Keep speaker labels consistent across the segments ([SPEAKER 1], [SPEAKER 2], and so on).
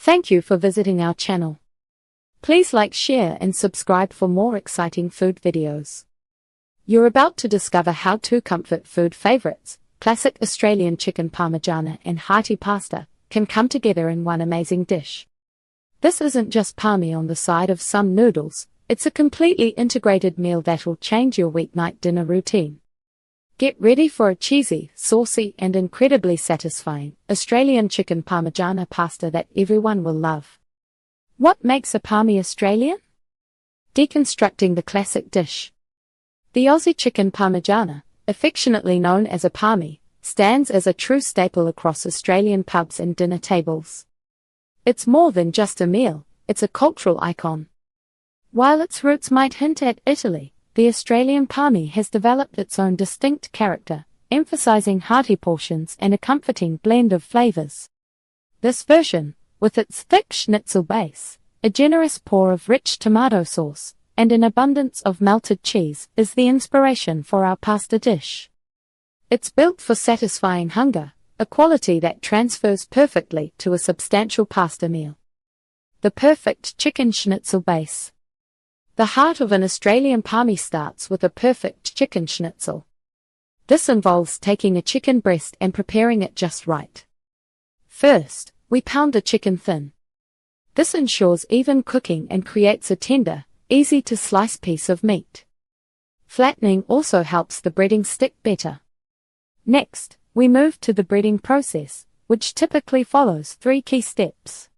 [SPEAKER 1] Thank you for visiting our channel. Please like, share and subscribe for more exciting food videos. You're about to discover how two comfort food favorites, classic Australian chicken parmigiana and hearty pasta, can come together in one amazing dish. This isn't just parmie on the side of some noodles, it's a completely integrated meal that'll change your weeknight dinner routine. Get ready for a cheesy, saucy and incredibly satisfying Australian chicken parmigiana pasta that everyone will love. What makes a parmie Australian? Deconstructing the classic dish. The Aussie chicken parmigiana, affectionately known as a parmie, stands as a true staple across Australian pubs and dinner tables. It's more than just a meal, it's a cultural icon. While its roots might hint at Italy, the Australian parmie has developed its own distinct character, emphasizing hearty portions and a comforting blend of flavors. This version, with its thick schnitzel base, a generous pour of rich tomato sauce, and an abundance of melted cheese, is the inspiration for our pasta dish. It's built for satisfying hunger, a quality that transfers perfectly to a substantial pasta meal. The perfect chicken schnitzel base. The heart of an Australian parmie starts with a perfect chicken schnitzel. This involves taking a chicken breast and preparing it just right. First, we pound the chicken thin. This ensures even cooking and creates a tender, easy-to-slice piece of meat. Flattening also helps the breading stick better. Next, we move to the breading process, which typically follows 3 key steps.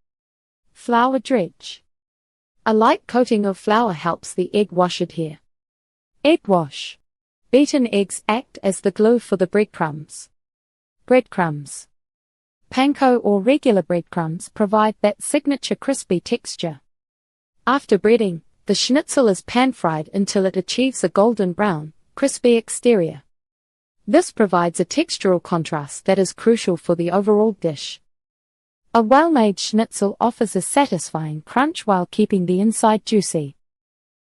[SPEAKER 1] Flour dredge. A light coating of flour helps the egg wash adhere. Egg wash. Beaten eggs act as the glue for the breadcrumbs. Breadcrumbs. Panko or regular breadcrumbs provide that signature crispy texture. After breading, the schnitzel is pan-fried until it achieves a golden brown, crispy exterior. This provides a textural contrast that is crucial for the overall dish. A well-made schnitzel offers a satisfying crunch while keeping the inside juicy.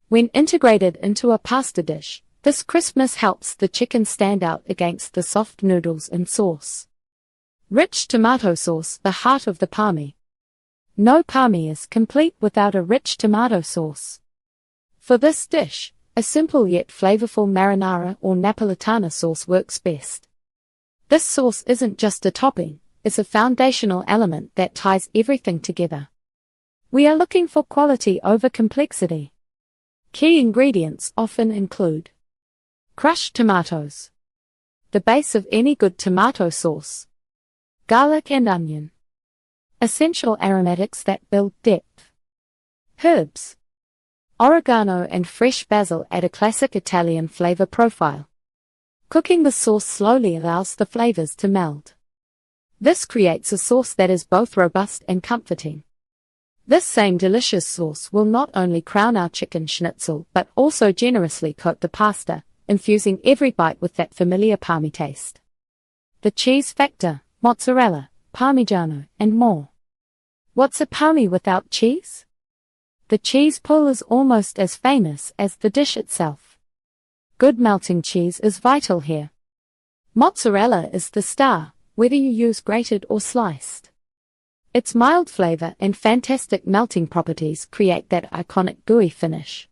[SPEAKER 1] When integrated into a pasta dish, this crispness helps the chicken stand out against the soft noodles and sauce. Rich tomato sauce, the heart of the parmie. No parmie is complete without a rich tomato sauce. For this dish, a simple yet flavorful marinara or napolitana sauce works best. This sauce isn't just a topping, it's a foundational element that ties everything together. We are looking for quality over complexity. Key ingredients often include crushed tomatoes, the base of any good tomato sauce, garlic and onion, essential aromatics that build depth, herbs, oregano and fresh basil add a classic Italian flavor profile. Cooking the sauce slowly allows the flavors to meld. This creates a sauce that is both robust and comforting. This same delicious sauce will not only crown our chicken schnitzel but also generously coat the pasta, infusing every bite with that familiar parmie taste. The cheese factor, mozzarella, parmigiano, and more. What's a parmie without cheese? The cheese pull is almost as famous as the dish itself. Good melting cheese is vital here. Mozzarella is the star, whether you use grated or sliced. Its mild flavor and fantastic melting properties create that iconic gooey finish.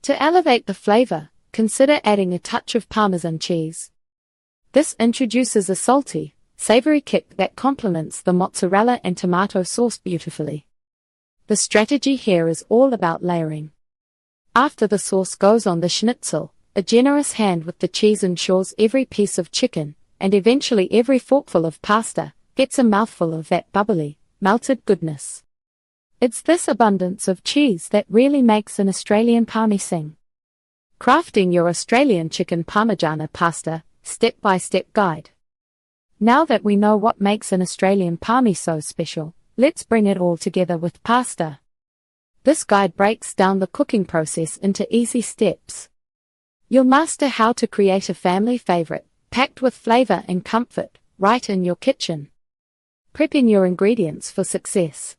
[SPEAKER 1] To elevate the flavor, consider adding a touch of Parmesan cheese. This introduces a salty, savory kick that complements the mozzarella and tomato sauce beautifully. The strategy here is all about layering. After the sauce goes on the schnitzel, a generous hand with the cheese ensures every piece of chicken, and eventually every forkful of pasta, gets a mouthful of that bubbly, melted goodness. It's this abundance of cheese that really makes an Australian parmie sing. Crafting your Australian chicken parmigiana pasta, step-by-step guide. Now that we know what makes an Australian parmie so special, let's bring it all together with pasta. This guide breaks down the cooking process into easy steps. You'll master how to create a family favorite, packed with flavor and comfort, right in your kitchen. Prepping your ingredients for success.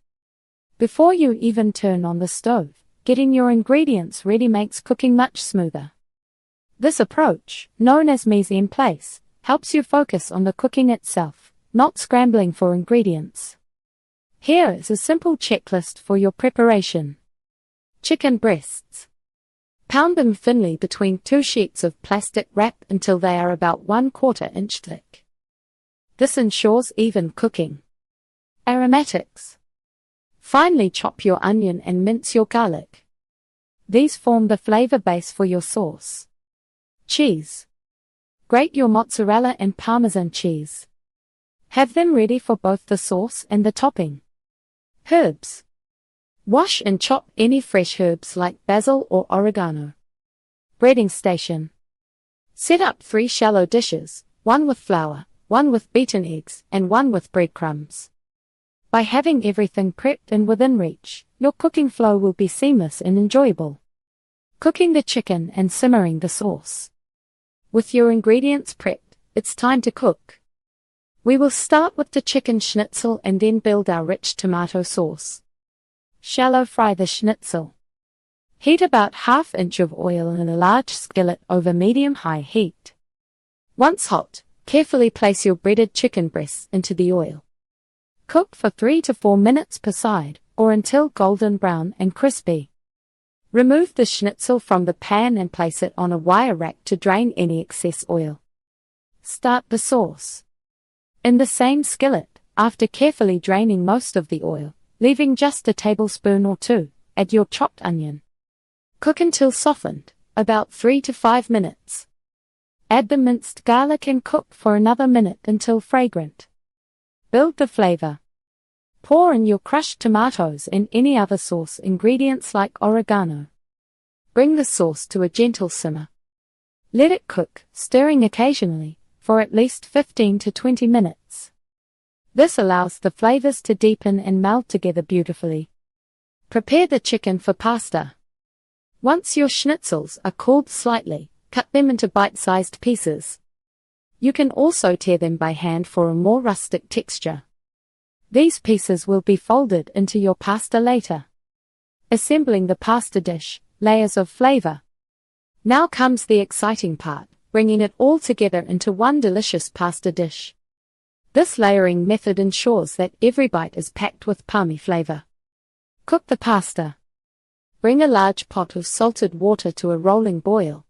[SPEAKER 1] Before you even turn on the stove, getting your ingredients ready makes cooking much smoother. This approach, known as mise en place, helps you focus on the cooking itself, not scrambling for ingredients. Here is a simple checklist for your preparation. Chicken breasts. Pound them thinly between 2 sheets of plastic wrap until they are about 1/4 inch thick. This ensures even cooking. Aromatics. Finely chop your onion and mince your garlic. These form the flavor base for your sauce. Cheese. Grate your mozzarella and Parmesan cheese. Have them ready for both the sauce and the topping. Herbs. Wash and chop any fresh herbs like basil or oregano. Breading station. Set up 3 shallow dishes, one with flour, one with beaten eggs, and one with breadcrumbs. By having everything prepped and within reach, your cooking flow will be seamless and enjoyable. Cooking the chicken and simmering the sauce. With your ingredients prepped, it's time to cook. We will start with the chicken schnitzel and then build our rich tomato sauce. Shallow fry the schnitzel. Heat about 1/2 inch of oil in a large skillet over medium-high heat. Once hot, carefully place your breaded chicken breasts into the oil. Cook for 3 to 4 minutes per side, or until golden brown and crispy. Remove the schnitzel from the pan and place it on a wire rack to drain any excess oil. Start the sauce. In the same skillet, after carefully draining most of the oil, leaving just a tablespoon or 2, add your chopped onion. Cook until softened, about 3 to 5 minutes. Add the minced garlic and cook for another minute until fragrant. Build the flavor. Pour in your crushed tomatoes and any other sauce ingredients like oregano. Bring the sauce to a gentle simmer. Let it cook, stirring occasionally, for at least 15 to 20 minutes. This allows the flavors to deepen and meld together beautifully. Prepare the chicken for pasta. Once your schnitzels are cooled slightly, cut them into bite-sized pieces. You can also tear them by hand for a more rustic texture. These pieces will be folded into your pasta later. Assembling the pasta dish, layers of flavor. Now comes the exciting part, bringing it all together into one delicious pasta dish. This layering method ensures that every bite is packed with parmie flavor. Cook the pasta. Bring a large pot of salted water to a rolling boil.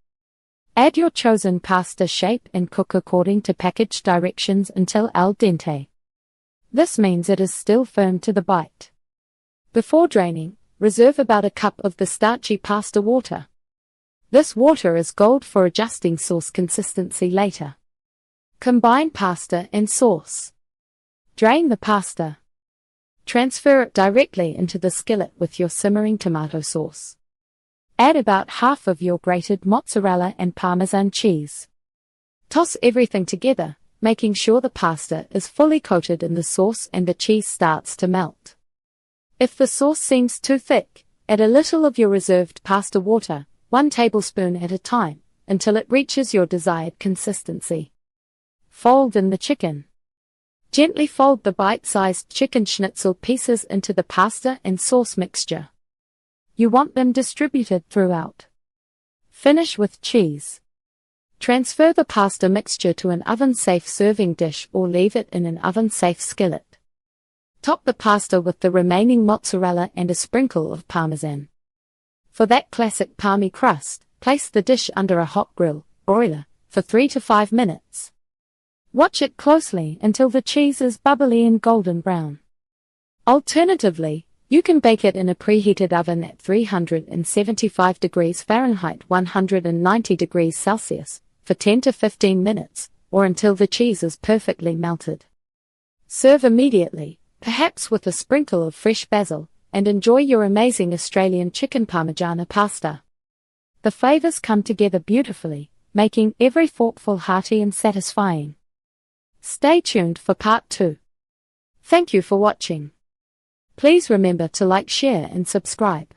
[SPEAKER 1] Add your chosen pasta shape and cook according to package directions until al dente. This means it is still firm to the bite. Before draining, reserve about a cup of the starchy pasta water. This water is gold for adjusting sauce consistency later. Combine pasta and sauce. Drain the pasta. Transfer it directly into the skillet with your simmering tomato sauce. Add about half of your grated mozzarella and Parmesan cheese. Toss everything together, making sure the pasta is fully coated in the sauce and the cheese starts to melt. If the sauce seems too thick, add a little of your reserved pasta water, 1 tablespoon at a time, until it reaches your desired consistency. Fold in the chicken. Gently fold the bite-sized chicken schnitzel pieces into the pasta and sauce mixture. You want them distributed throughout. Finish with cheese. Transfer the pasta mixture to an oven-safe serving dish or leave it in an oven-safe skillet. Top the pasta with the remaining mozzarella and a sprinkle of Parmesan. For that classic parmie crust, place the dish under a hot grill, broiler, for 3 to 5 minutes. Watch it closely until the cheese is bubbly and golden brown. Alternatively, you can bake it in a preheated oven at 375 degrees Fahrenheit 190 degrees Celsius for 10 to 15 minutes, or until the cheese is perfectly melted. Serve immediately, perhaps with a sprinkle of fresh basil, and enjoy your amazing Australian chicken Parmigiana pasta. The flavors come together beautifully, making every forkful hearty and satisfying. Stay tuned for part 2. Thank you for watching. Please remember to like, share and subscribe.